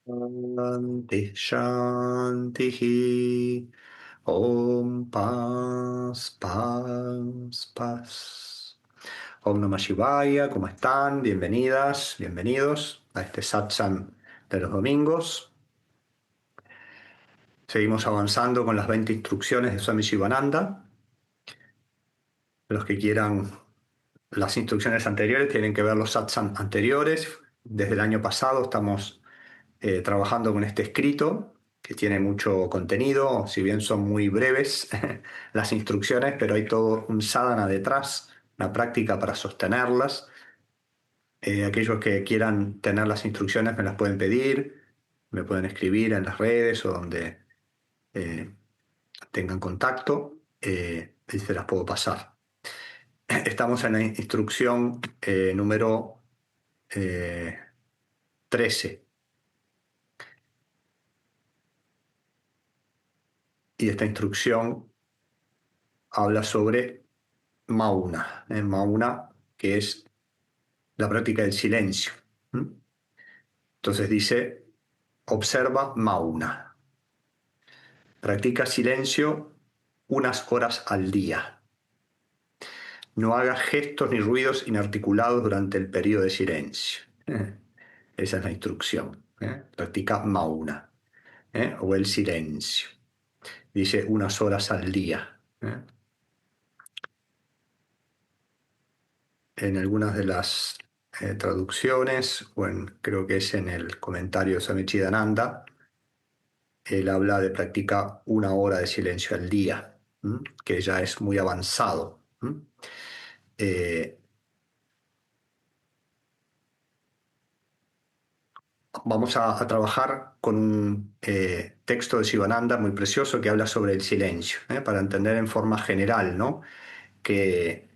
Shanti, Shanti, Om Paz, Paz, Paz. Om Namah Shivaya, ¿cómo están? Bienvenidas, bienvenidos a este satsang de los domingos. Seguimos avanzando con las 20 instrucciones de Swami Shivananda. Los que quieran las instrucciones anteriores tienen que ver los satsang anteriores. Desde el año pasado estamos trabajando con este escrito que tiene mucho contenido, si bien son muy breves las instrucciones, pero hay todo un sadhana detrás, una práctica para sostenerlas. Aquellos que quieran tener las instrucciones me las pueden pedir, me pueden escribir en las redes o donde eh, tengan contacto y se las puedo pasar. Estamos en la instrucción número 13. Y esta instrucción habla sobre Mauna, Mauna, que es la práctica del silencio. ¿Mm? Entonces dice, observa Mauna, practica silencio unas horas al día. No hagas gestos ni ruidos inarticulados durante el periodo de silencio. Esa es la instrucción. Practica Mauna, o el silencio. Dice unas horas al día. En algunas de las traducciones, creo que es en el comentario de Swami Chidananda, él habla de practica una hora de silencio al día, que ya es muy avanzado. Eh, Vamos a trabajar con un texto de Sivananda muy precioso que habla sobre el silencio, para entender en forma general, ¿no? qué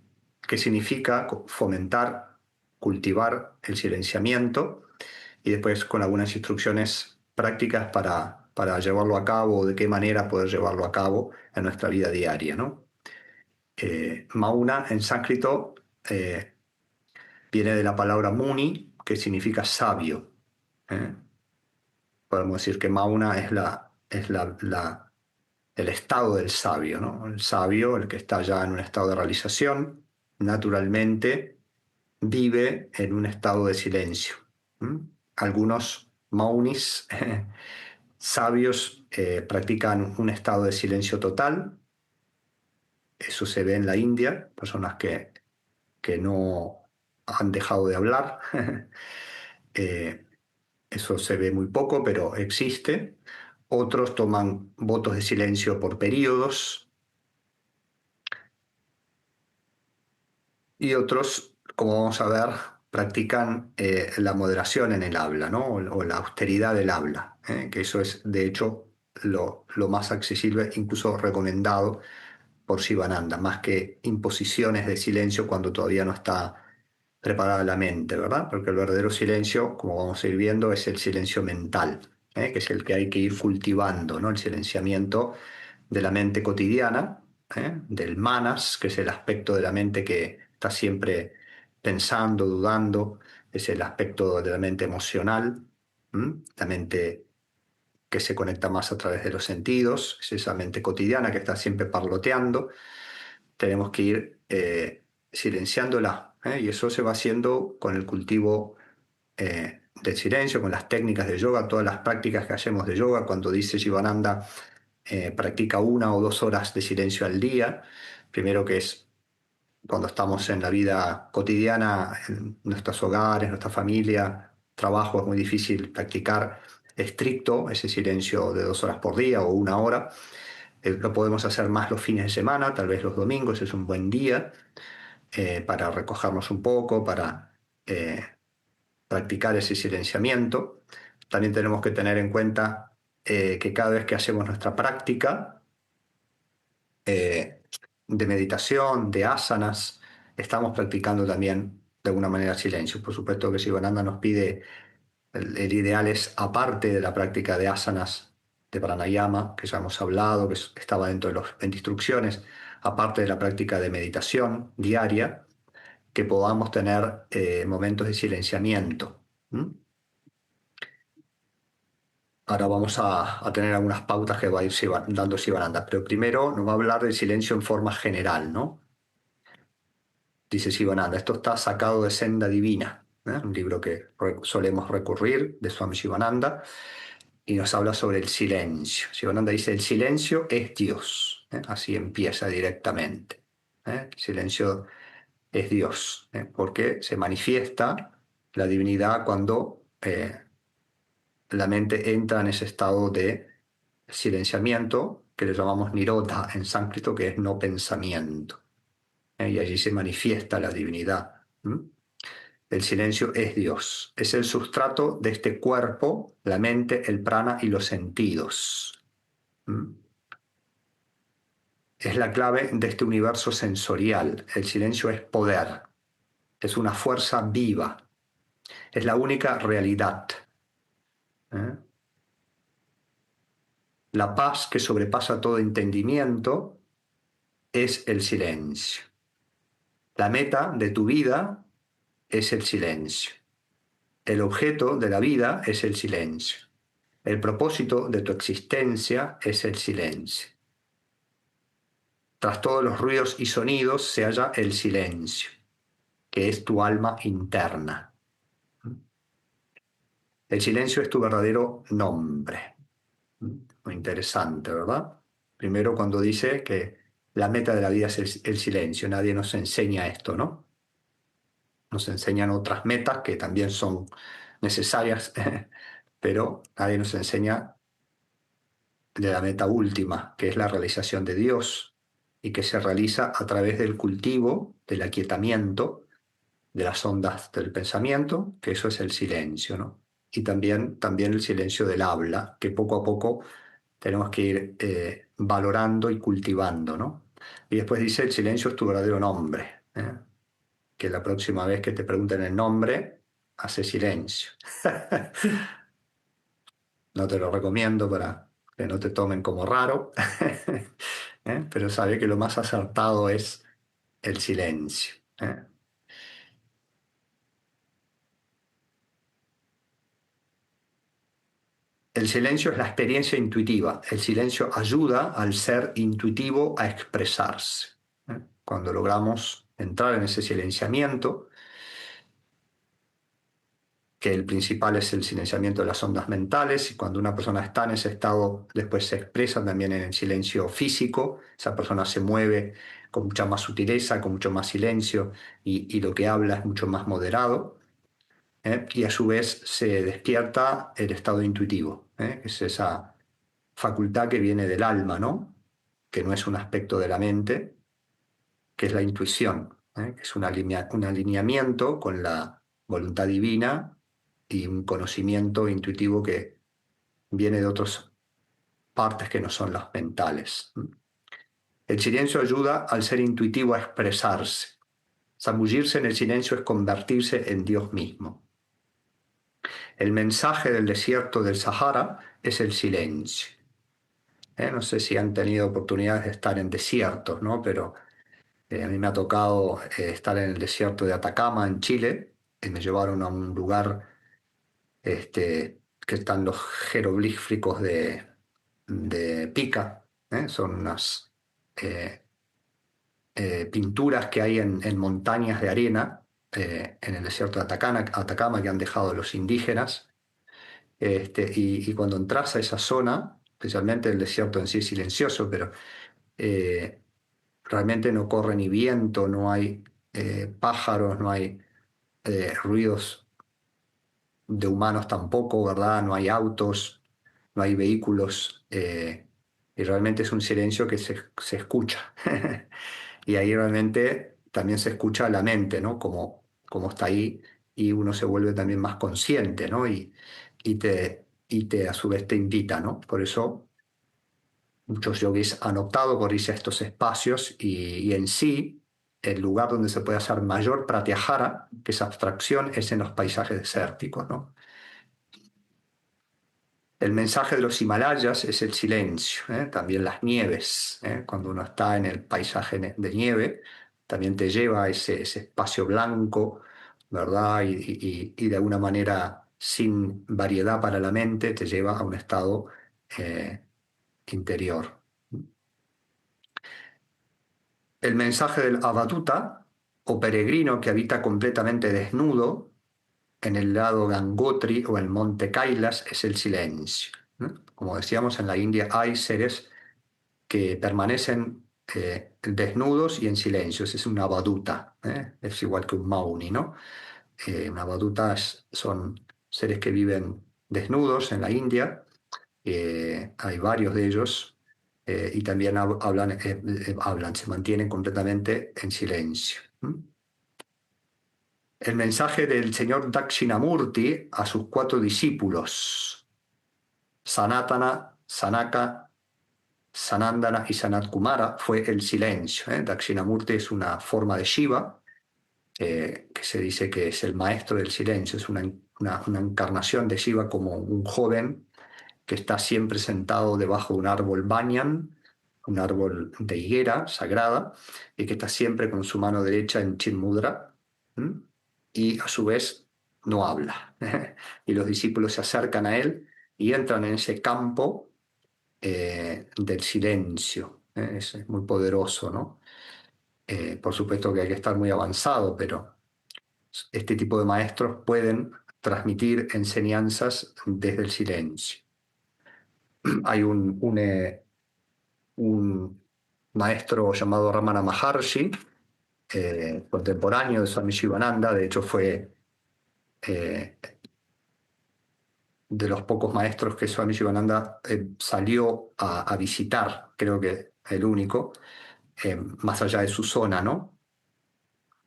significa fomentar, cultivar el silenciamiento y después con algunas instrucciones prácticas para llevarlo a cabo o de qué manera poder llevarlo a cabo en nuestra vida diaria, ¿no? Mauna en sánscrito viene de la palabra muni, que significa sabio. ¿eh? Podemos decir que Mauna es el estado del sabio, ¿no? El sabio, el que está ya en un estado de realización, naturalmente vive en un estado de silencio. Algunos maunis sabios practican un estado de silencio total. Eso se ve en la India, personas que no han dejado de hablar. Eh, Eso se ve muy poco, pero existe. Otros toman votos de silencio por periodos y otros, como vamos a ver, practican la moderación en el habla, ¿no? O la austeridad del habla, que eso es, de hecho, lo más accesible, incluso recomendado por Shivananda, más que imposiciones de silencio cuando todavía no está preparada la mente, ¿verdad? Porque el verdadero silencio, como vamos a ir viendo, es el silencio mental, que es el que hay que ir cultivando, ¿no? El silenciamiento de la mente cotidiana, del manas, que es el aspecto de la mente que está siempre pensando, dudando, es el aspecto de la mente emocional, la mente que se conecta más a través de los sentidos, es esa mente cotidiana que está siempre parloteando. Tenemos que ir silenciándola, y eso se va haciendo con el cultivo del silencio, con las técnicas de yoga, todas las prácticas que hacemos de yoga. Cuando dice Shivananda, practica 1 o 2 horas de silencio al día, primero que es cuando estamos en la vida cotidiana, en nuestros hogares, nuestra familia, trabajo, es muy difícil practicar estricto ese silencio de 2 horas por día o 1 hora. Lo podemos hacer más los fines de semana, tal vez los domingos es un buen día para recogernos un poco, para practicar ese silenciamiento. También tenemos que tener en cuenta que cada vez que hacemos nuestra práctica de meditación, de asanas, estamos practicando también de alguna manera silencio. Por supuesto que Sivananda nos pide, el ideal es aparte de la práctica de asanas de pranayama, que ya hemos hablado, que estaba dentro de las 20 instrucciones, aparte de la práctica de meditación diaria, que podamos tener momentos de silenciamiento. ¿Mm? Ahora vamos a tener algunas pautas que va a ir dando Sivananda, pero primero nos va a hablar del silencio en forma general, ¿no? Dice Sivananda, esto está sacado de Senda Divina, un libro que solemos recurrir de Swami Shivananda, y nos habla sobre el silencio. Sivananda dice, el silencio es Dios, así empieza directamente. El silencio es Dios, porque se manifiesta la divinidad cuando la mente entra en ese estado de silenciamiento, que le llamamos nirodha en sánscrito, que es no pensamiento. Y allí se manifiesta la divinidad. El silencio es Dios, es el sustrato de este cuerpo, la mente, el prana y los sentidos. Es la clave de este universo sensorial. El silencio es poder, es una fuerza viva, es la única realidad. ¿eh? La paz que sobrepasa todo entendimiento es el silencio. La meta de tu vida es el silencio. El objeto de la vida es el silencio. El propósito de tu existencia es el silencio. Tras todos los ruidos y sonidos se halla el silencio, que es tu alma interna. El silencio es tu verdadero nombre. Muy interesante, ¿verdad? Primero cuando dice que la meta de la vida es el silencio. Nadie nos enseña esto, ¿no? Nos enseñan otras metas que también son necesarias, pero nadie nos enseña de la meta última, que es la realización de Dios y que se realiza a través del cultivo, del aquietamiento de las ondas del pensamiento, que eso es el silencio, ¿no? Y también el silencio del habla, que poco a poco tenemos que ir valorando y cultivando, ¿no? Y después dice, el silencio es tu verdadero nombre, que la próxima vez que te pregunten el nombre, hace silencio. No te lo recomiendo para que no te tomen como raro, pero sabe que lo más acertado es el silencio. El silencio es la experiencia intuitiva. El silencio ayuda al ser intuitivo a expresarse. Cuando logramos entrar en ese silenciamiento, que el principal es el silenciamiento de las ondas mentales, y cuando una persona está en ese estado, después se expresa también en el silencio físico, esa persona se mueve con mucha más sutileza, con mucho más silencio, y lo que habla es mucho más moderado, y a su vez se despierta el estado intuitivo, que es esa facultad que viene del alma, ¿no? Que no es un aspecto de la mente, que es la intuición, que es un alineamiento con la voluntad divina y un conocimiento intuitivo que viene de otras partes que no son las mentales. El silencio ayuda al ser intuitivo a expresarse. Zambullirse en el silencio es convertirse en Dios mismo. El mensaje del desierto del Sahara es el silencio. No sé si han tenido oportunidades de estar en desiertos, ¿no? Pero a mí me ha tocado estar en el desierto de Atacama, en Chile, y me llevaron a un lugar que están los jeroglíficos de Pica, son unas eh, pinturas que hay en montañas de arena en el desierto de Atacama que han dejado los indígenas, y cuando entras a esa zona, especialmente el desierto en sí es silencioso, pero eh, realmente no corre ni viento, no hay pájaros, no hay ruidos de humanos tampoco, ¿verdad? No hay autos, no hay vehículos, y realmente es un silencio que se escucha. Y ahí realmente también se escucha la mente, ¿no? Como está ahí, y uno se vuelve también más consciente, ¿no? Y a su vez te invita, ¿no? Por eso muchos yogis han optado por irse a estos espacios, y en sí el lugar donde se puede hacer mayor pratyahara, que es abstracción, es en los paisajes desérticos, ¿no? El mensaje de los Himalayas es el silencio, también las nieves, cuando uno está en el paisaje de nieve, también te lleva a ese espacio blanco, ¿verdad? Y de alguna manera sin variedad para la mente, te lleva a un estado eh, interior. El mensaje del Avadhuta, o peregrino que habita completamente desnudo en el lado Gangotri o el monte Kailas, es el silencio, ¿no? Como decíamos, en la India hay seres que permanecen desnudos y en silencio. Ese es un Avadhuta, ¿eh? Es igual que un Mauni, ¿no? Un Avadhuta son seres que viven desnudos en la India. Hay varios de ellos, y también hablan, se mantienen completamente en silencio. ¿Mm? El mensaje del señor Dakshinamurti a sus 4 discípulos, Sanatana, Sanaka, Sanandana y Sanat Kumara, fue el silencio. Dakshinamurti es una forma de Shiva, que se dice que es el maestro del silencio, es una encarnación de Shiva como un joven que está siempre sentado debajo de un árbol banyan, un árbol de higuera sagrada, y que está siempre con su mano derecha en Chin Mudra, ¿m? Y a su vez no habla. Y los discípulos se acercan a él y entran en ese campo del silencio. Es muy poderoso, ¿no? Por supuesto que hay que estar muy avanzado, pero este tipo de maestros pueden transmitir enseñanzas desde el silencio. Hay un maestro llamado Ramana Maharshi, contemporáneo de Swami Shivananda. De hecho fue eh, de los pocos maestros que Swami Shivananda salió a visitar, creo que el único, más allá de su zona, ¿no?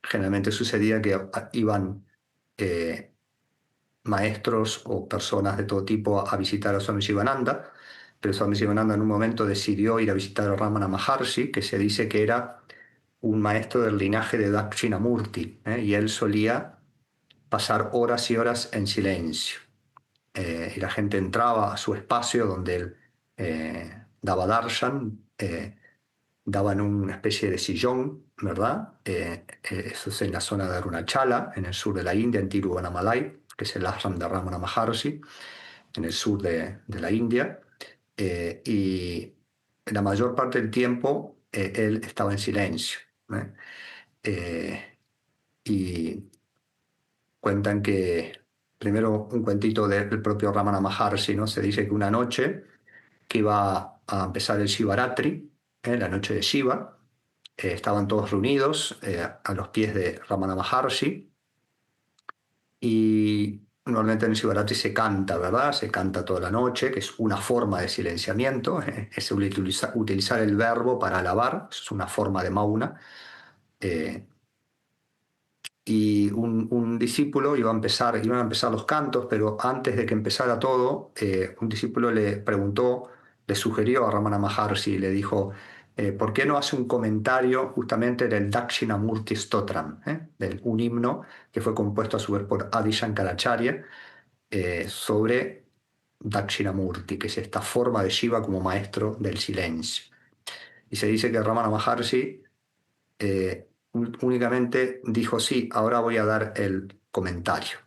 Generalmente sucedía que iban eh, maestros o personas de todo tipo a visitar a Swami Shivananda, pero Swami Shivananda en un momento decidió ir a visitar a Ramana Maharshi, que se dice que era un maestro del linaje de Dakshinamurti, y él solía pasar horas y horas en silencio. Y la gente entraba a su espacio donde él daba darshan, daba en una especie de sillón, ¿verdad? Eso es en la zona de Arunachala, en el sur de la India, en Tiruvannamalai, que es el ashram de Ramana Maharshi, en el sur de la India. Y la mayor parte del tiempo él estaba en silencio. ¿Eh? Eh, y cuentan que, primero un cuentito del propio Ramana Maharshi, ¿no? Se dice que una noche que iba a empezar el Shivaratri, la noche de Shiva, estaban todos reunidos a los pies de Ramana Maharshi, y normalmente en el Shivaratri se canta, ¿verdad? Se canta toda la noche, que es una forma de silenciamiento, es utilizar el verbo para alabar, es una forma de mauna. eh, y un discípulo iban a empezar los cantos, pero antes de que empezara todo, un discípulo le preguntó, le sugirió a Ramana Maharshi, le dijo, ¿por qué no hace un comentario justamente del Dakshinamurti Stotram, un himno que fue compuesto a su vez por Adi Shankaracharya, sobre Dakshinamurti, que es esta forma de Shiva como maestro del silencio? Y se dice que Ramana Maharshi únicamente dijo, sí, ahora voy a dar el comentario.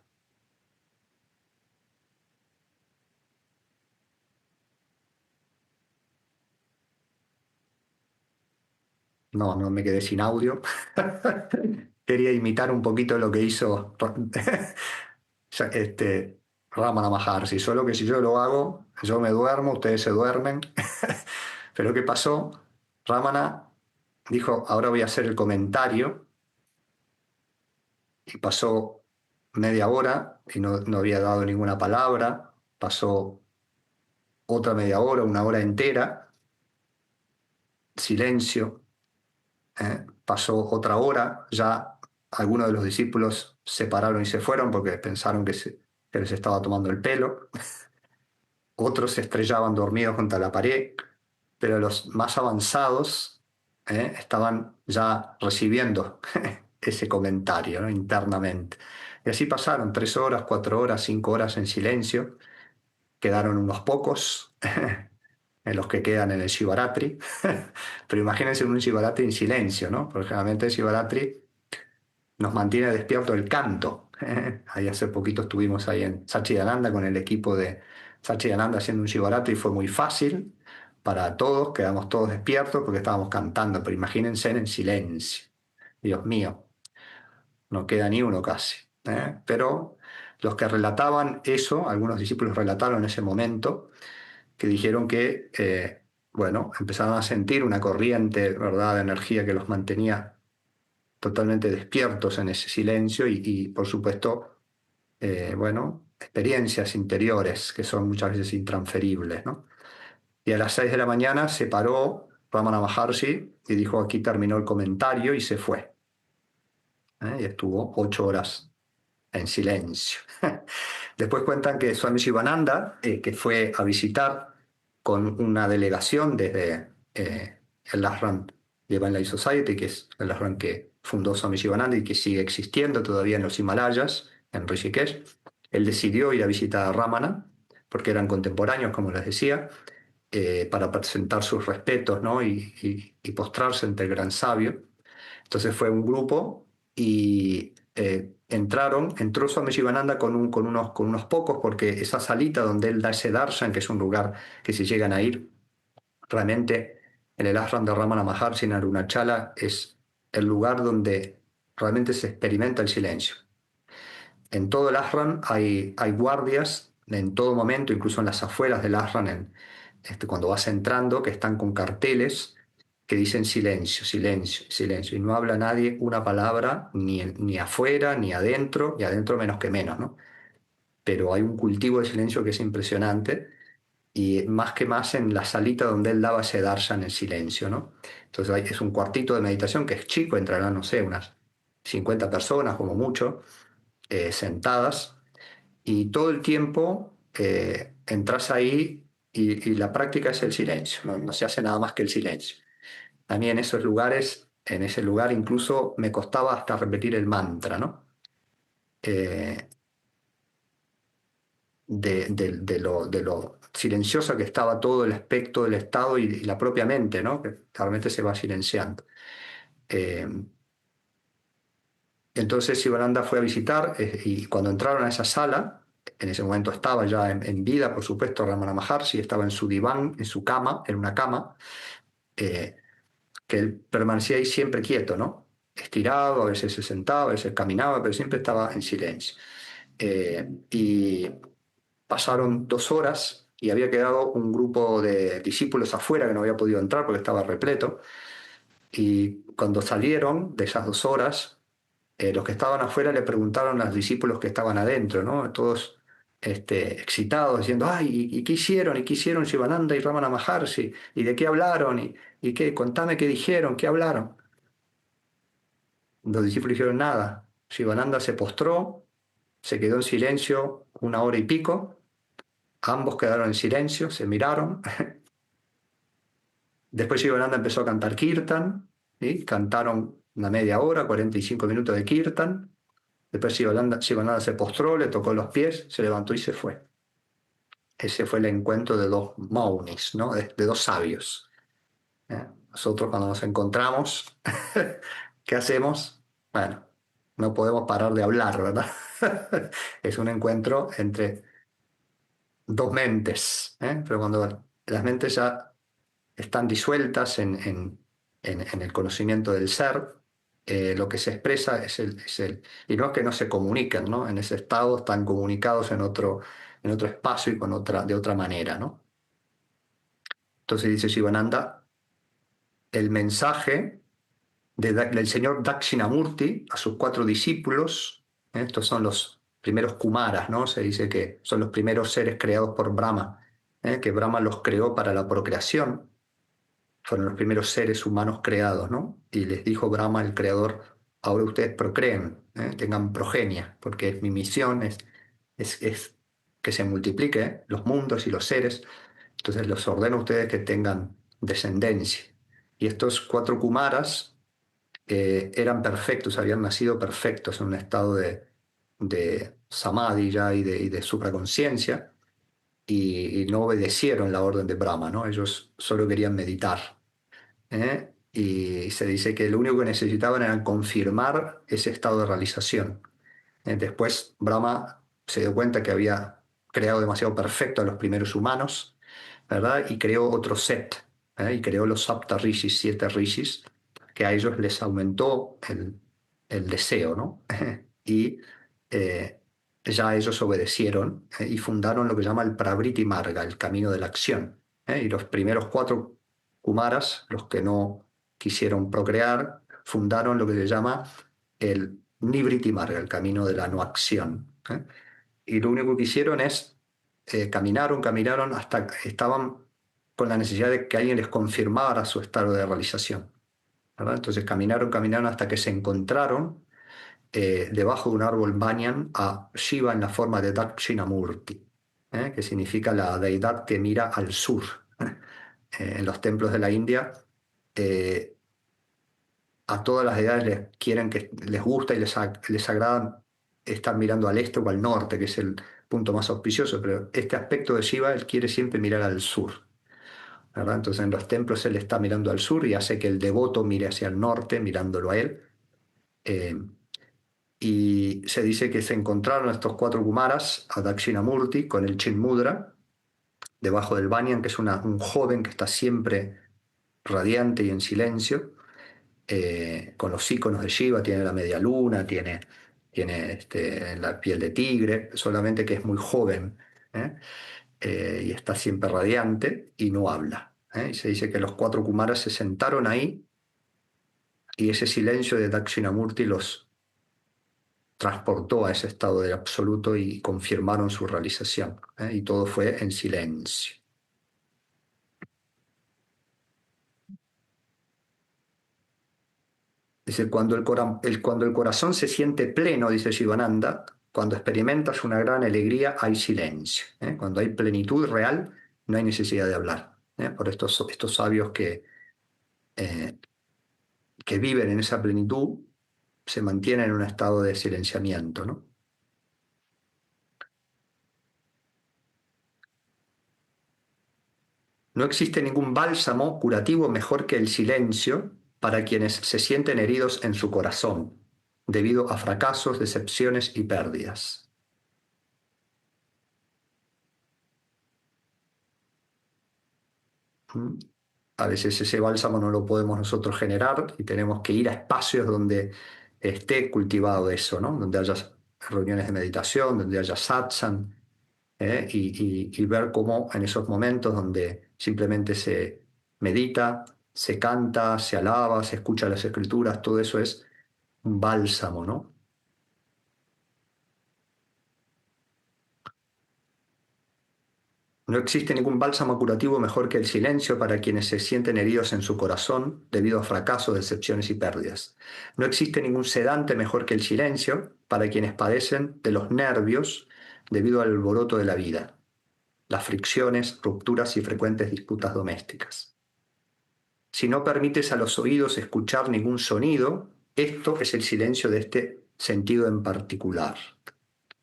No, no me quedé sin audio. Quería imitar un poquito lo que hizo Ramana Maharshi, solo que si yo lo hago, yo me duermo, ustedes se duermen. Pero ¿qué pasó? Ramana dijo, ahora voy a hacer el comentario, y pasó media hora y no había dado ninguna palabra. Pasó otra media hora, una hora entera, silencio. Pasó otra hora, ya algunos de los discípulos se pararon y se fueron porque pensaron que les estaba tomando el pelo. Otros se estrellaban dormidos contra la pared, pero los más avanzados estaban ya recibiendo ese comentario, ¿no? Internamente. Y así pasaron 3 horas, 4 horas, 5 horas en silencio. Quedaron unos pocos en los que quedan en el Shivaratri. Pero imagínense un Shivaratri en silencio, ¿no? Porque generalmente el Shivaratri nos mantiene despierto el canto. Ahí hace poquito estuvimos ahí en Sachidananda con el equipo de Sachidananda haciendo un Shivaratri's y fue muy fácil para todos, quedamos todos despiertos porque estábamos cantando, pero imagínense en silencio. Dios mío, no queda ni uno casi. Pero los que relataban eso, algunos discípulos relataron en ese momento, que dijeron que, bueno, empezaron a sentir una corriente, ¿verdad?, de energía que los mantenía totalmente despiertos en ese silencio y por supuesto, bueno, experiencias interiores que son muchas veces intransferibles, ¿no? Y a las 6 de la mañana se paró Ramana Maharshi y dijo, aquí terminó el comentario y se fue. Y estuvo 8 horas en silencio. Después cuentan que Swami Shivananda, que fue a visitar con una delegación desde el ashram Divine Life Society, que es el ashram que fundó Swami Shivananda y que sigue existiendo todavía en los Himalayas, en Rishikesh, él decidió ir a visitar a Ramana, porque eran contemporáneos, como les decía, para presentar sus respetos, ¿no? Y postrarse ante el gran sabio. Entonces fue un grupo y entró Swami Shivananda con unos pocos, porque esa salita donde él da ese darshan, que es un lugar que si llegan a ir, realmente en el ashram de Ramana Maharshi en Arunachala es el lugar donde realmente se experimenta el silencio. En todo el ashram hay guardias en todo momento, incluso en las afueras del ashram, cuando vas entrando, que están con carteles que dicen silencio, silencio, silencio, y no habla nadie una palabra, ni afuera, ni adentro, y adentro menos que menos, ¿no? Pero hay un cultivo de silencio que es impresionante, y más que más en la salita donde él daba ese darshan en silencio, ¿no? Entonces es un cuartito de meditación que es chico, entrarán, no sé, unas 50 personas como mucho, sentadas, y todo el tiempo entras ahí y la práctica es el silencio, no se hace nada más que el silencio. A mí en esos lugares, en ese lugar incluso me costaba hasta repetir el mantra, ¿no? Eh, de lo silenciosa que estaba todo el aspecto del estado y la propia mente, ¿no? Que realmente se va silenciando. Eh, entonces Sivananda fue a visitar y cuando entraron a esa sala, en ese momento estaba ya en vida, por supuesto, Ramana Maharshi, estaba en su diván, en su cama, en una cama, eh, que él permanecía ahí siempre quieto, ¿no? Estirado, a veces se sentaba, a veces caminaba, pero siempre estaba en silencio. Y pasaron 2 horas y había quedado un grupo de discípulos afuera que no había podido entrar porque estaba repleto. Y cuando salieron de esas 2 horas, los que estaban afuera le preguntaron a los discípulos que estaban adentro, ¿no? Todos excitados, diciendo, ay, ¿y qué hicieron? ¿Y qué hicieron Shivananda y Ramana Maharshi? ¿Y de qué hablaron? ¿Y qué? Contame qué dijeron, qué hablaron. Los discípulos dijeron nada. Shivananda se postró, se quedó en silencio 1 hora y pico, ambos quedaron en silencio, se miraron. Después Shivananda empezó a cantar kirtan, ¿sí? Cantaron una media hora, 45 minutos de kirtan. Después Shivananda se postró, le tocó los pies, se levantó y se fue. Ese fue el encuentro de dos maunis, ¿no? De dos sabios. Nosotros cuando nos encontramos, ¿qué hacemos? Bueno, no podemos parar de hablar, ¿verdad? Es un encuentro entre dos mentes, pero cuando las mentes ya están disueltas en el conocimiento del ser, lo que se expresa y no es que no se comuniquen, ¿no? En ese estado están comunicados en otro espacio y de otra manera, ¿no? Entonces dice Shivananda, el mensaje del señor Dakshinamurti a sus 4 discípulos, estos son los primeros Kumaras, ¿no? Se dice que son los primeros seres creados por Brahma, que Brahma los creó para la procreación, fueron los primeros seres humanos creados, ¿no? Y les dijo Brahma, el creador, ahora ustedes procreen, tengan progenia, porque mi misión es que se multiplique los mundos y los seres, entonces los ordeno a ustedes que tengan descendencia. Y estos 4 Kumaras eran perfectos, habían nacido perfectos en un estado de samadhi ya y de supraconciencia, y no obedecieron la orden de Brahma, ¿no? Ellos solo querían meditar. Y se dice que lo único que necesitaban era confirmar ese estado de realización. Después Brahma se dio cuenta que había creado demasiado perfecto a los primeros humanos, ¿verdad? Y creó otro set, y creó los Sapta Rishis, 7 rishis, que a ellos les aumentó el deseo, ¿no? Y eh, ya ellos obedecieron, y fundaron lo que llama el Pravriti Marga, el camino de la acción. Y los primeros 4 Kumaras, los que no quisieron procrear, fundaron lo que se llama el Nivriti Marga, el camino de la no acción. Y lo único que hicieron es, caminaron hasta que estaban con la necesidad de que alguien les confirmara su estado de realización, ¿verdad? Entonces caminaron hasta que se encontraron debajo de un árbol banyan a Shiva en la forma de Dakshinamurti, que significa la deidad que mira al sur. En los templos de la India, eh, a todas las deidades les quieren que les gusta y les agrada estar mirando al este o al norte, que es el punto más auspicioso, pero este aspecto de Shiva, él quiere siempre mirar al sur, ¿verdad? Entonces en los templos él está mirando al sur y hace que el devoto mire hacia el norte, mirándolo a él. Eh, y se dice que se encontraron estos 4 Kumaras a Dakshinamurti con el Chinmudra debajo del banyan, que es un joven que está siempre radiante y en silencio, con los iconos de Shiva, tiene la media luna, tiene la piel de tigre, solamente que es muy joven, ¿eh? Y está siempre radiante y no habla. Y se dice que los 4 Kumaras se sentaron ahí y ese silencio de Dakshinamurti los transportó a ese estado de absoluto y confirmaron su realización. Y todo fue en silencio. Dice, cuando el corazón se siente pleno, dice Shivananda, cuando experimentas una gran alegría, hay silencio. Cuando hay plenitud real, no hay necesidad de hablar. Por estos sabios eh, que viven en esa plenitud se mantienen en un estado de silenciamiento, ¿no? No existe ningún bálsamo curativo mejor que el silencio para quienes se sienten heridos en su corazón, debido a fracasos, decepciones y pérdidas. ¿Mm? A veces ese bálsamo no lo podemos nosotros generar y tenemos que ir a espacios donde esté cultivado eso, ¿no? Donde haya reuniones de meditación, donde haya satsang, y ver cómo en esos momentos donde simplemente se medita, se canta, se alaba, se escucha las escrituras, todo eso es un bálsamo, ¿no? No existe ningún bálsamo curativo mejor que el silencio para quienes se sienten heridos en su corazón debido a fracasos, decepciones y pérdidas. No existe ningún sedante mejor que el silencio para quienes padecen de los nervios debido al alboroto de la vida, las fricciones, rupturas y frecuentes disputas domésticas. Si no permites a los oídos escuchar ningún sonido, esto es el silencio de este sentido en particular.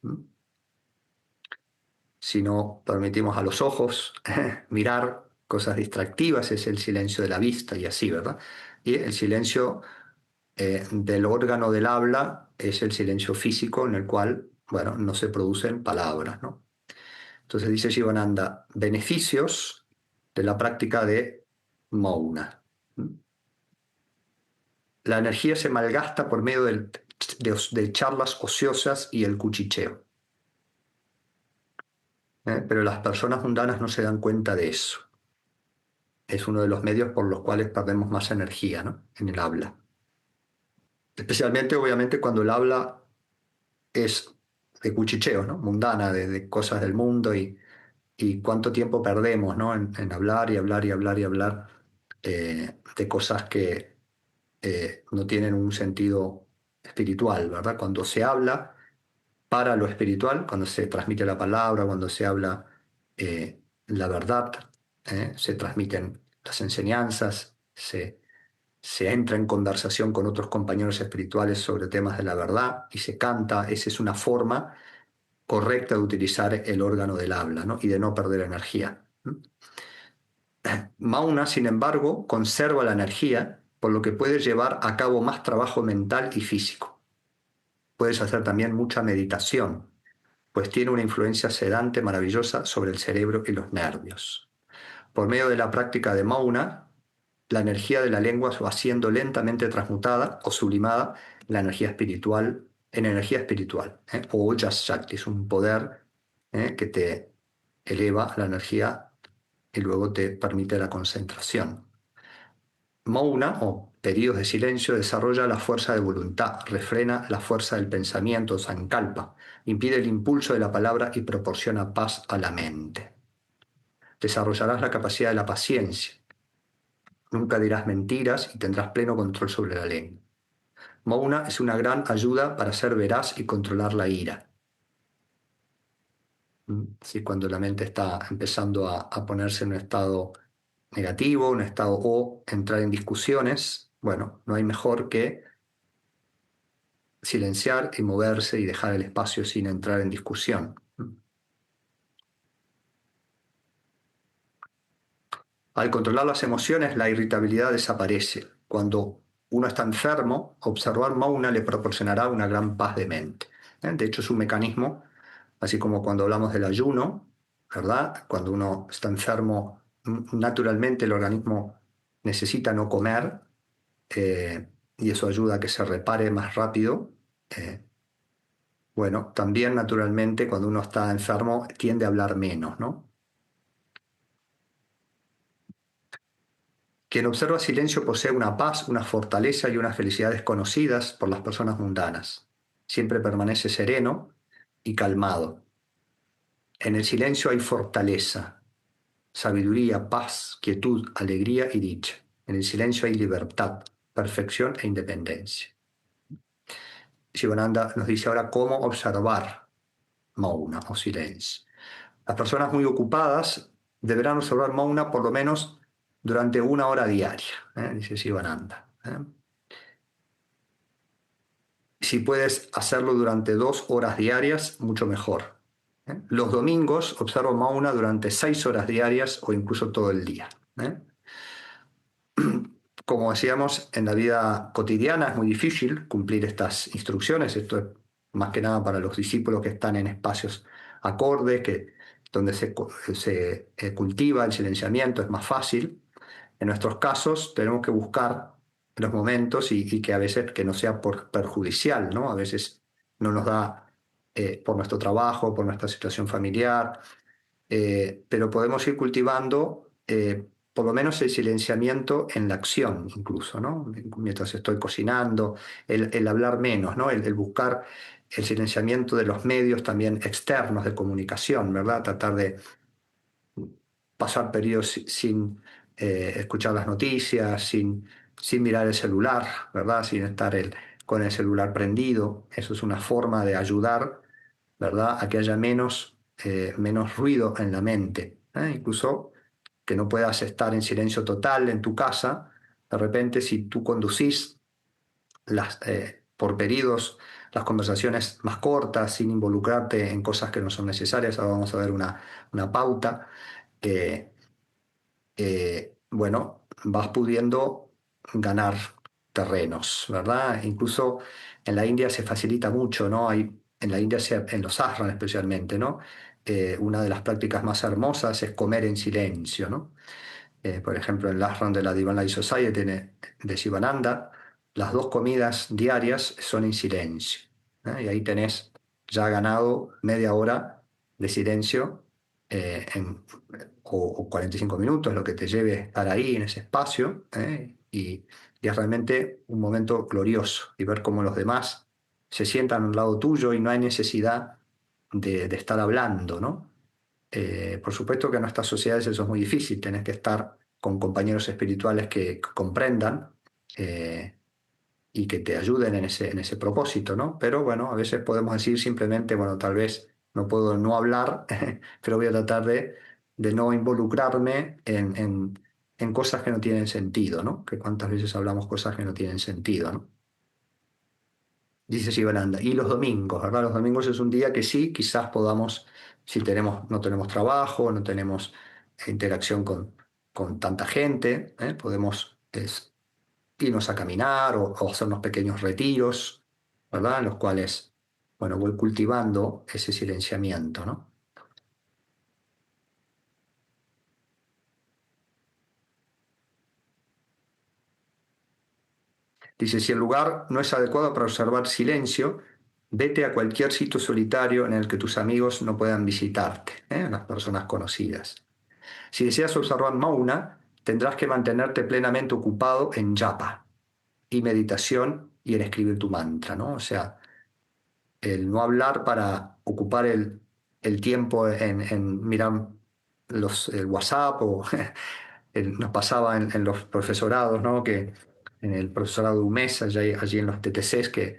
¿Mm? Si no permitimos a los ojos mirar cosas distractivas, es el silencio de la vista y así, ¿verdad? Y el silencio del órgano del habla es el silencio físico en el cual, bueno, no se producen palabras, ¿no? Entonces dice Shivananda, beneficios de la práctica de Mauna. La energía se malgasta por medio de charlas ociosas y el cuchicheo. Pero las personas mundanas no se dan cuenta de eso. Es uno de los medios por los cuales perdemos más energía, ¿no? En el habla. Especialmente, obviamente, cuando el habla es de cuchicheo, ¿no? Mundana, de cosas del mundo y cuánto tiempo perdemos, ¿no? En hablar y hablar y hablar y hablar de cosas que no tienen un sentido espiritual, ¿verdad? Cuando se habla para lo espiritual, cuando se transmite la palabra, cuando se habla la verdad, se transmiten las enseñanzas, se entra en conversación con otros compañeros espirituales sobre temas de la verdad y se canta. Esa es una forma correcta de utilizar el órgano del habla, ¿no? Y de no perder energía. Mauna, sin embargo, conserva la energía, por lo que puede llevar a cabo más trabajo mental y físico. Puedes hacer también mucha meditación, pues tiene una influencia sedante maravillosa sobre el cerebro y los nervios. Por medio de la práctica de Mauna, la energía de la lengua va siendo lentamente transmutada o sublimada en energía espiritual, o Ojas Shakti, es un poder que te eleva la energía y luego te permite la concentración. Mauna, o periodos de silencio, desarrolla la fuerza de voluntad, refrena la fuerza del pensamiento, sankalpa, impide el impulso de la palabra y proporciona paz a la mente. Desarrollarás la capacidad de la paciencia. Nunca dirás mentiras y tendrás pleno control sobre la lengua. Mauna es una gran ayuda para ser veraz y controlar la ira. ¿Sí? Cuando la mente está empezando a ponerse en un estado negativo, un estado o entrar en discusiones, bueno, no hay mejor que silenciar y moverse y dejar el espacio sin entrar en discusión. Al controlar las emociones, la irritabilidad desaparece. Cuando uno está enfermo, observar Mauna le proporcionará una gran paz de mente. De hecho, es un mecanismo, así como cuando hablamos del ayuno, ¿verdad? Cuando uno está enfermo, naturalmente el organismo necesita no comer, y eso ayuda a que se repare más rápido. Eh, bueno, también naturalmente cuando uno está enfermo tiende a hablar menos, ¿no? Quien observa silencio posee una paz, una fortaleza y una felicidad desconocidas por las personas mundanas. Siempre permanece sereno y calmado. En el silencio hay fortaleza, sabiduría, paz, quietud, alegría y dicha. En el silencio hay libertad, perfección e independencia. Shivananda nos dice ahora cómo observar Mauna o silencio. Las personas muy ocupadas deberán observar Mauna por lo menos durante 1 hora diaria, dice Shivananda. Si puedes hacerlo durante 2 horas diarias, mucho mejor. Los domingos observo Mauna durante 6 horas diarias o incluso todo el día. Como decíamos, en la vida cotidiana es muy difícil cumplir estas instrucciones. Esto es más que nada para los discípulos que están en espacios acordes, donde se cultiva el silenciamiento, es más fácil. En nuestros casos tenemos que buscar los momentos y que a veces que no sea perjudicial, ¿no? A veces no nos da por nuestro trabajo, por nuestra situación familiar, pero podemos ir cultivando por lo menos el silenciamiento en la acción incluso, ¿no? Mientras estoy cocinando, el hablar menos, ¿no? El buscar el silenciamiento de los medios también externos de comunicación, ¿verdad? Tratar de pasar periodos sin escuchar las noticias, sin mirar el celular, ¿verdad? Sin estar con el celular prendido. Eso es una forma de ayudar, ¿verdad? A que haya menos ruido en la mente. Incluso que no puedas estar en silencio total en tu casa. De repente, si tú conducís por periodos las conversaciones más cortas, sin involucrarte en cosas que no son necesarias, ahora vamos a ver una pauta. eh, bueno, vas pudiendo ganar terrenos, ¿verdad? Incluso en la India se facilita mucho, ¿no? En la India, en los ashram especialmente, ¿no? Una de las prácticas más hermosas es comer en silencio, ¿no? Por ejemplo, en el ashram de la Divine Life Society de Shivananda, las 2 comidas diarias son en silencio, y ahí tenés ya ganado media hora de silencio, o 45 minutos, lo que te lleve estar ahí en ese espacio, y es realmente un momento glorioso y ver cómo los demás se sientan a un lado tuyo y no hay necesidad de estar hablando, ¿no? Por supuesto que en nuestras sociedades eso es muy difícil, tenés que estar con compañeros espirituales que comprendan, y que te ayuden en ese propósito, ¿no? Pero bueno, a veces podemos decir simplemente, bueno, tal vez no puedo no hablar, pero voy a tratar de no involucrarme en cosas que no tienen sentido, ¿no? Que cuántas veces hablamos cosas que no tienen sentido, ¿no? Dice Sivananda. Y los domingos, ¿verdad? Los domingos es un día que sí, quizás podamos, si no tenemos trabajo, no tenemos interacción con tanta gente, podemos irnos a caminar o hacernos pequeños retiros, ¿verdad? En los cuales, bueno, voy cultivando ese silenciamiento, ¿no? Dice, si el lugar no es adecuado para observar silencio, vete a cualquier sitio solitario en el que tus amigos no puedan visitarte, ¿eh? Las personas conocidas. Si deseas observar Mauna, tendrás que mantenerte plenamente ocupado en japa y meditación y en escribir tu mantra, ¿no? O sea, el no hablar para ocupar el tiempo en mirar el WhatsApp o nos pasaba en los profesorados, ¿no? Que en el profesorado de UMES, allí en los TTCs, que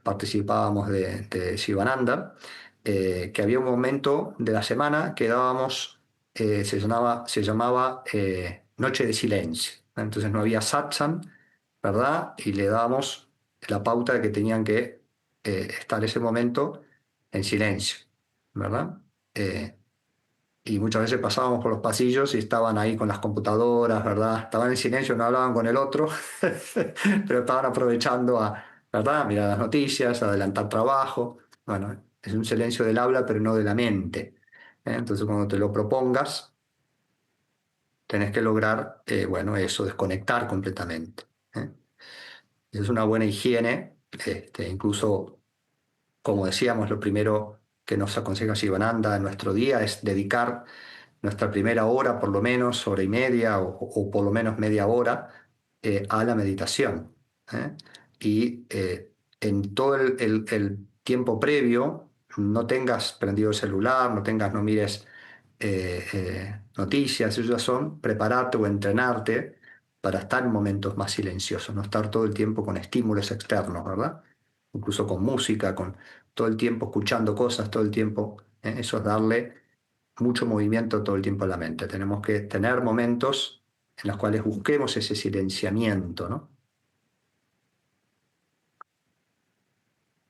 participábamos de Sivananda, que había un momento de la semana que dábamos, se llamaba Noche de Silencio. Entonces no había satsang, ¿verdad? Y le dábamos la pauta de que tenían que estar ese momento en silencio, ¿verdad? Eh, y muchas veces pasábamos por los pasillos y estaban ahí con las computadoras, ¿verdad? Estaban en silencio, no hablaban con el otro, pero estaban aprovechando ¿verdad? Mirar las noticias, adelantar trabajo. Bueno, es un silencio del habla, pero no de la mente. Entonces, cuando te lo propongas, tenés que lograr, bueno, eso, desconectar completamente. ¿Eh? Esa es una buena higiene, incluso, como decíamos, lo primero que nos aconseja Sivananda en nuestro día es dedicar nuestra primera hora, por lo menos, hora y media o por lo menos media hora, a la meditación. ¿Eh? Y en todo el tiempo previo, no tengas prendido el celular, no mires noticias, eso ya son prepararte o entrenarte para estar en momentos más silenciosos, no estar todo el tiempo con estímulos externos, ¿verdad? Incluso con música, con todo el tiempo escuchando cosas, todo el tiempo, eso es darle mucho movimiento todo el tiempo en la mente. Tenemos que tener momentos en los cuales busquemos ese silenciamiento, ¿no?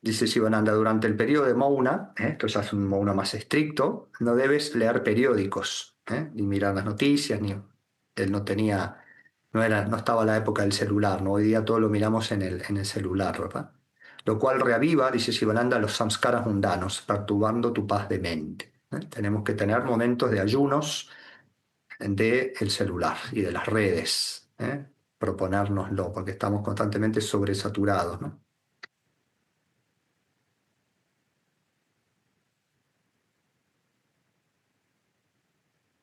Dice Sivananda, durante el periodo de Mouna, esto ya es un Mouna más estricto, no debes leer periódicos, ni mirar las noticias, ni él no tenía, no estaba la época del celular, ¿no? Hoy día todo lo miramos en el celular, ¿verdad? Lo cual reaviva, dice Sivananda, los samskaras mundanos, perturbando tu paz de mente. Tenemos que tener momentos de ayunos del celular y de las redes, proponérnoslo, porque estamos constantemente sobresaturados, ¿no?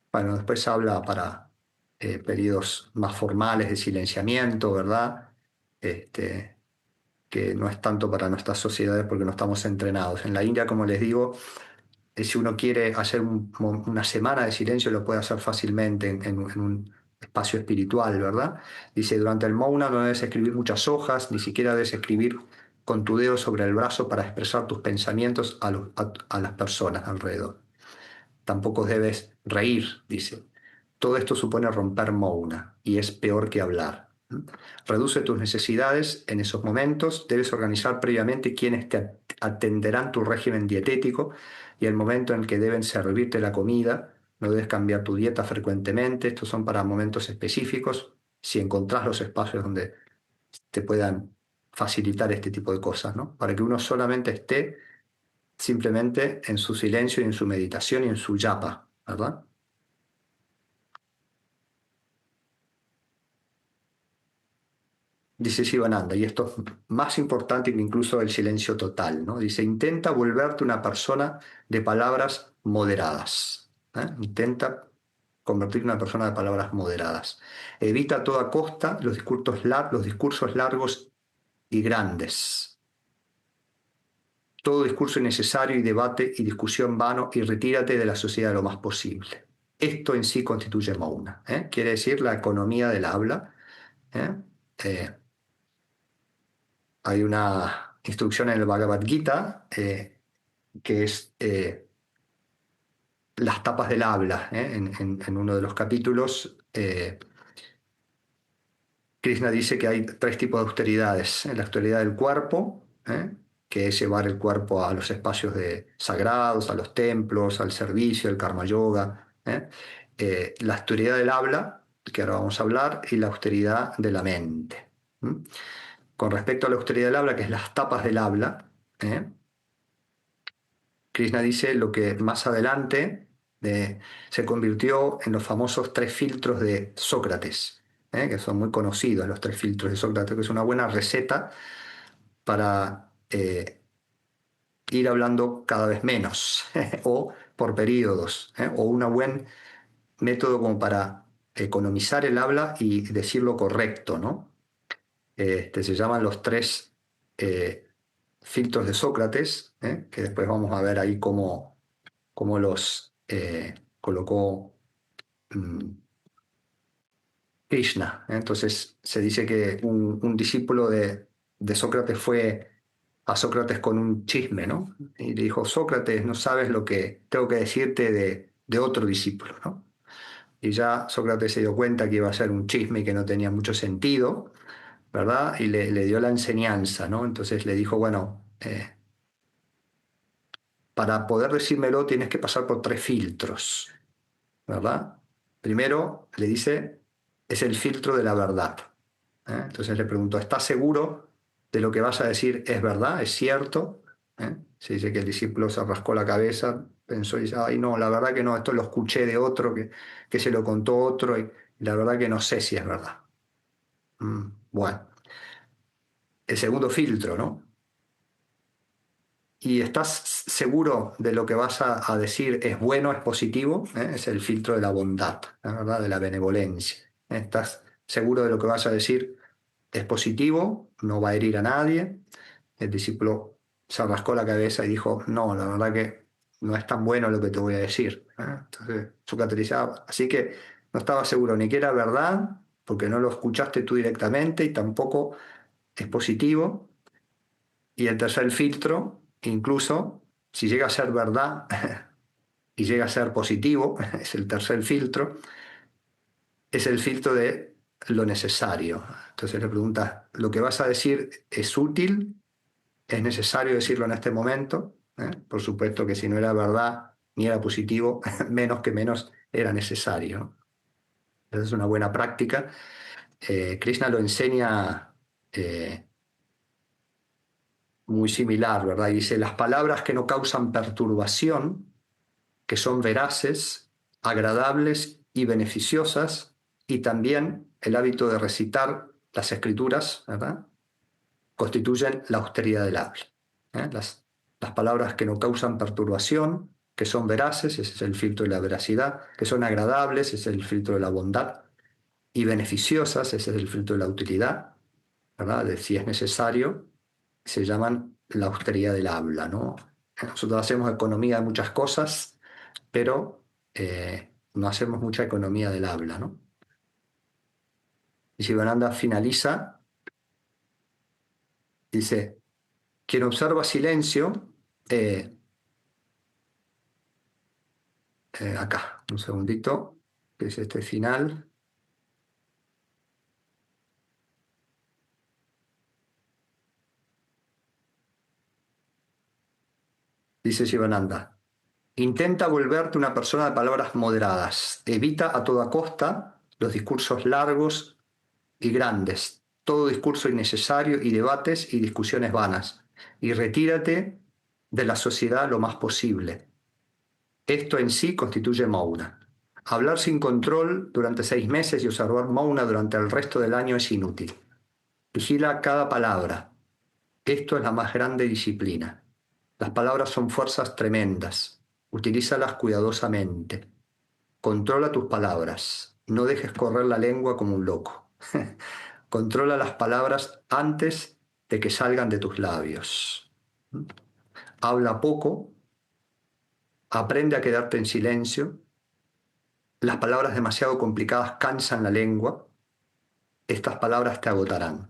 Bueno, después habla para periodos más formales de silenciamiento, ¿verdad? Este, que no es tanto para nuestras sociedades porque no estamos entrenados. En la India, como les digo, si uno quiere hacer una semana de silencio, lo puede hacer fácilmente en un espacio espiritual, ¿verdad? Dice, durante el Mouna no debes escribir muchas hojas, ni siquiera debes escribir con tu dedo sobre el brazo para expresar tus pensamientos a las personas alrededor. Tampoco debes reír, dice. Todo esto supone romper Mouna y es peor que hablar. Reduce tus necesidades en esos momentos. Debes organizar previamente quiénes te atenderán tu régimen dietético y el momento en que deben servirte la comida. No debes cambiar tu dieta frecuentemente. Estos son para momentos específicos. Si encontrás los espacios donde te puedan facilitar este tipo de cosas, ¿no? Para que uno solamente esté simplemente en su silencio y en su meditación y en su yapa, ¿verdad? Dice Sivananda, y esto es más importante que incluso el silencio total, ¿no? Dice, intenta volverte una persona de palabras moderadas. Intenta convertirte en una persona de palabras moderadas. Evita a toda costa los discursos largos y grandes. Todo discurso innecesario y debate y discusión vano y retírate de la sociedad lo más posible. Esto en sí constituye Mauna. Quiere decir la economía del habla. ¿eh? Eh, Hay una instrucción en el Bhagavad Gita que es las tapas del habla. En uno de los capítulos, Krishna dice que hay tres tipos de austeridades. La austeridad del cuerpo, que es llevar el cuerpo a los espacios sagrados, a los templos, al servicio, el karma yoga. La austeridad del habla, que ahora vamos a hablar, y la austeridad de la mente. con respecto a la austeridad del habla, que es las tapas del habla, ¿eh? Krishna dice lo que más adelante se convirtió en los famosos 3 filtros de Sócrates, que son muy conocidos los 3 filtros de Sócrates, que es una buena receta para ir hablando cada vez menos o por periodos, o un buen método como para economizar el habla y decir lo correcto, ¿no? Se llaman los 3 filtros de Sócrates, que después vamos a ver ahí cómo los colocó mm, Krishna. Entonces se dice que un discípulo de Sócrates fue a Sócrates con un chisme, ¿no? Y le dijo, Sócrates, no sabes lo que tengo que decirte de otro discípulo, ¿no? Y ya Sócrates se dio cuenta que iba a ser un chisme y que no tenía mucho sentido, ¿verdad? Y le dio la enseñanza, ¿no? Entonces le dijo, bueno, para poder decírmelo tienes que pasar por 3 filtros, ¿verdad? Primero le dice, es el filtro de la verdad. Entonces le preguntó, ¿estás seguro de lo que vas a decir es verdad, es cierto? Se dice que el discípulo se rascó la cabeza, pensó y dice, ay no, la verdad que no, esto lo escuché de otro, que se lo contó otro, y la verdad que no sé si es verdad. Bueno, el segundo filtro, ¿no? ¿Y estás seguro de lo que vas a decir es bueno, es positivo? Es el filtro de la bondad, la verdad, de la benevolencia. ¿Estás seguro de lo que vas a decir es positivo? ¿No va a herir a nadie? El discípulo se rascó la cabeza y dijo, no, la verdad que no es tan bueno lo que te voy a decir. Entonces, Sócrates dice, así que no estaba seguro ni que era verdad, porque no lo escuchaste tú directamente, y tampoco es positivo. Y el tercer filtro, incluso si llega a ser verdad y llega a ser positivo, es el tercer filtro, es el filtro de lo necesario. Entonces le preguntas, ¿lo que vas a decir es útil? ¿Es necesario decirlo en este momento? Por supuesto que si no era verdad ni era positivo, menos que menos era necesario. Esa es una buena práctica. Krishna lo enseña muy similar, ¿verdad? Y dice, las palabras que no causan perturbación, que son veraces, agradables y beneficiosas, y también el hábito de recitar las escrituras, ¿verdad? Constituyen la austeridad del habla. Las palabras que no causan perturbación, que son veraces, ese es el filtro de la veracidad, que son agradables, ese es el filtro de la bondad, y beneficiosas, ese es el filtro de la utilidad, ¿verdad? De si es necesario, se llaman la austeridad del habla, ¿no? Nosotros hacemos economía de muchas cosas, pero no hacemos mucha economía del habla, ¿no? Y Sivananda finaliza, dice, quien observa silencio, eh, acá, un segundito, que es este final, dice Sivananda, intenta volverte una persona de palabras moderadas, evita a toda costa los discursos largos y grandes, todo discurso innecesario y debates y discusiones vanas, y retírate de la sociedad lo más posible. Esto en sí constituye Mauna. Hablar sin control durante 6 meses y observar Mauna durante el resto del año es inútil. Vigila cada palabra. Esto es la más grande disciplina. Las palabras son fuerzas tremendas. Utilízalas cuidadosamente. Controla tus palabras. No dejes correr la lengua como un loco. Controla las palabras antes de que salgan de tus labios. Habla poco. Aprende a quedarte en silencio. Las palabras demasiado complicadas cansan la lengua. Estas palabras te agotarán.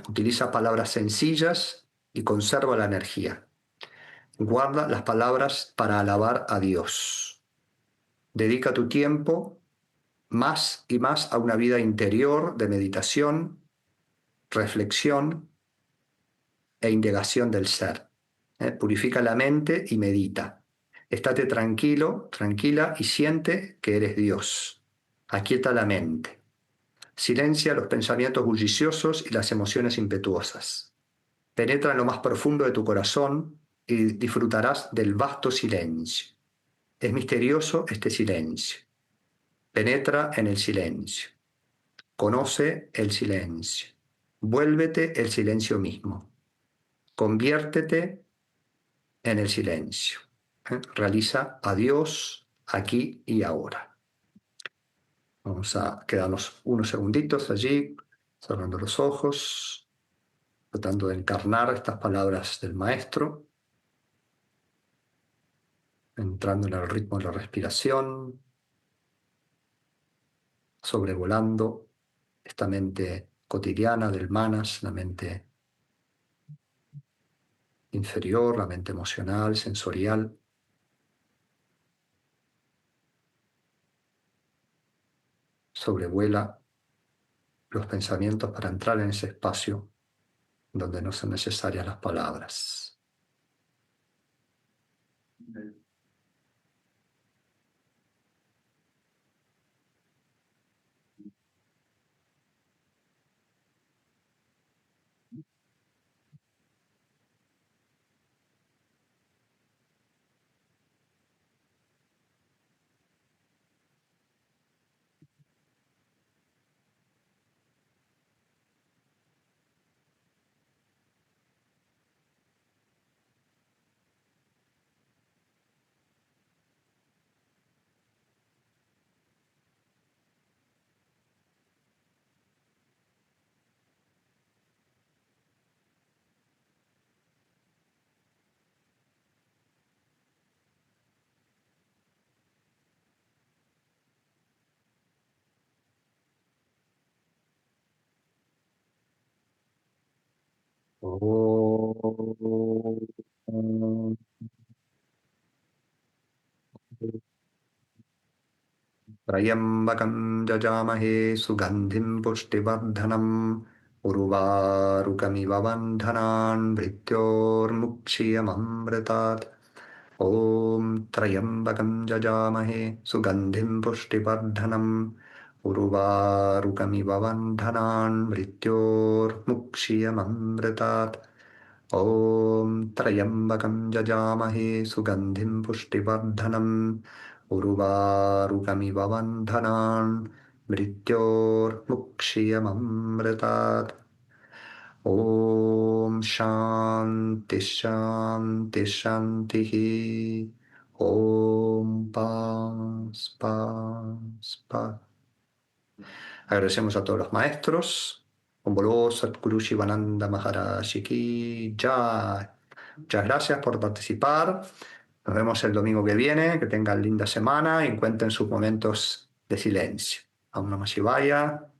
Utiliza palabras sencillas y conserva la energía. Guarda las palabras para alabar a Dios. Dedica tu tiempo más y más a una vida interior de meditación, reflexión e indagación del ser. Purifica la mente y medita. Estate tranquilo, tranquila y siente que eres Dios. Aquieta la mente. Silencia los pensamientos bulliciosos y las emociones impetuosas. Penetra en lo más profundo de tu corazón y disfrutarás del vasto silencio. Es misterioso este silencio. Penetra en el silencio. Conoce el silencio. Vuélvete el silencio mismo. Conviértete en el silencio. Realiza a Dios aquí y ahora. Vamos a quedarnos unos segunditos allí, cerrando los ojos, tratando de encarnar estas palabras del maestro, entrando en el ritmo de la respiración, sobrevolando esta mente cotidiana del manas, la mente inferior, la mente emocional, sensorial. Sobrevuela los pensamientos para entrar en ese espacio donde no son necesarias las palabras. Om. Trayambakam jajamahe sugandhim pushtivardhanam urvarukamiva bandhanan mrityormukshiyamamritat. Om Trayambakam jajamahe sugandhim pushtivardhanam urvarukamiva bandhanan mrityormukshiyamamritat. Om Trayambakam jajamahe sugandhim pushtivardhanam urvarukamiva bandhanan mrityormukshiyamamritat. Om Shanti Shanti Shanti. Om Paz Paz Paz. Agradecemos a todos los maestros. Om Bolo Satguru Shivananda Maharaj Ki Jai. Muchas gracias por participar. Nos vemos el domingo que viene. Que tengan linda semana y encuentren sus momentos de silencio. Aum Namah Shivaya.